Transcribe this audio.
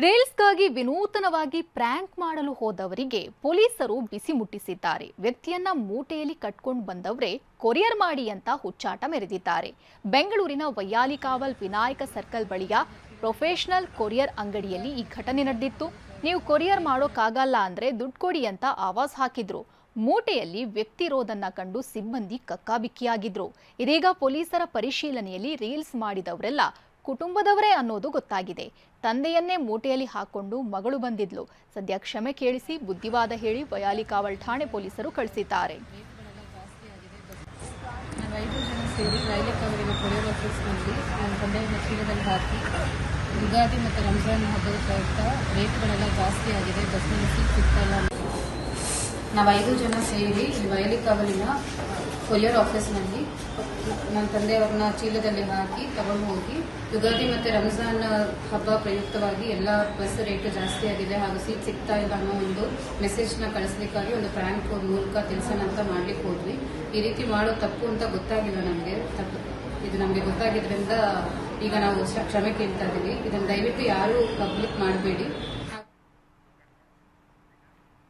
ರೀಲ್ಸ್ಗಾಗಿ ವಿನೂತನವಾಗಿ prank ಮಾಡಲು ಹೋದವರಿಗೆ ಪೊಲೀಸರು ಬಿಸಿ ಮುಟ್ಟಿಸಿದ್ದಾರೆ. ವ್ಯಕ್ತಿಯನ್ನ ಮೂಟೆಯಲ್ಲಿ ಕಟ್ಕೊಂಡು ಬಂದವರೇ ಕೊರಿಯರ್ ಮಾಡಿ ಅಂತ ಹುಚ್ಚಾಟ ಮೆರೆದಿದ್ದಾರೆ. ಬೆಂಗಳೂರಿನ ವೈಯಾಲಿಕಾವಲ್ ವಿನಾಯಕ ಸರ್ಕಲ್ ಬಳಿಯ ಪ್ರೊಫೆಷನಲ್ ಕೊರಿಯರ್ ಅಂಗಡಿಯಲ್ಲಿ ಈ ಘಟನೆ ನಡೆದಿತ್ತು. ನೀವು ಕೊರಿಯರ್ ಮಾಡೋಕ್ಕಾಗಲ್ಲ ಅಂದ್ರೆ ದುಡ್ಡು ಕೊಡಿ ಅಂತ ಆವಾಜ್ ಹಾಕಿದ್ರು. ಮೂಟೆಯಲ್ಲಿ ವ್ಯಕ್ತಿ ಇರೋದನ್ನ ಕಂಡು ಸಿಬ್ಬಂದಿ ಕಕ್ಕಾಬಿಕ್ಕಿಯಾಗಿದ್ರು. ಇದೀಗ ಪೊಲೀಸರ ಪರಿಶೀಲನೆಯಲ್ಲಿ ರೀಲ್ಸ್ ಮಾಡಿದವರೆಲ್ಲ ಕುಟುಂಬದವರೇ ಅನ್ನೋದು ಗೊತ್ತಾಗಿದೆ. ತಂದೆಯನ್ನೇ ಮೂಟೆಯಲ್ಲಿ ಹಾಕೊಂಡು ಮಗಳು ಬಂದಿದ್ಲು. ಸದ್ಯ ಕ್ಷಮೆ ಕೇಳಿಸಿ ಬುದ್ಧಿವಾದ ಹೇಳಿ ವೈಯಾಲಿಕಾವಲ್ ಠಾಣೆ ಪೊಲೀಸರು ಕಳಿಸಿದ್ದಾರೆ. ಯುಗಾದಿ ಮತ್ತು ರಂಜಾನ್ ಹಬ್ಬದ ಪ್ರಯುಕ್ತ ರೇಟ್ಗಳೆಲ್ಲ ಜಾಸ್ತಿ ಆಗಿದೆ. ಬಸ್ನಲ್ಲಿ ಸೀಟ್ ಸಿಗ್ತಾ ಇಲ್ಲ. ನಾವು 5 ಜನ ಸೇರಿ ವೈಯಾಲಿಕಾವಲಿನ ಕೊರಿಯರ್ ಆಫೀಸ್ನಲ್ಲಿ ನನ್ನ ತಂದೆಯವ್ರನ್ನ ಚೀಲದಲ್ಲಿ ಹಾಕಿ ತಗೊಂಡು ಹೋಗಿ, ಯುಗಾದಿ ಮತ್ತು ರಂಜಾನ್ ಹಬ್ಬ ಪ್ರಯುಕ್ತವಾಗಿ ಎಲ್ಲ ಬಸ್ ರೇಟ್ ಜಾಸ್ತಿ ಆಗಿದೆ ಹಾಗೂ ಸೀಟ್ ಸಿಗ್ತಾ ಇಲ್ಲ ಅನ್ನೋ ಒಂದು ಮೆಸೇಜ್ನ ಕಳಿಸ್ಲಿಕ್ಕಾಗಿ ಒಂದು ಪ್ರ್ಯಾಂಕ್ ಮೂಲಕ ತಿಳಿಸೋಣ ಅಂತ ಮಾಡ್ಲಿಕ್ಕೆ ಹೋದ್ವಿ. ಈ ರೀತಿ ಮಾಡೋ ತಪ್ಪು ಅಂತ ಗೊತ್ತಾಗಿಲ್ಲ ನಮಗೆ. ಇದು ನಮಗೆ ಗೊತ್ತಾಗಿದ್ರಿಂದ ಈಗ ನಾವು ಕ್ಷಮೆ ಕೇಳ್ತಾ ಇದ್ದೀವಿ. ಇದನ್ನು ದಯವಿಟ್ಟು ಯಾರೂ ಪಬ್ಲಿಕ್ ಮಾಡಬೇಡಿ.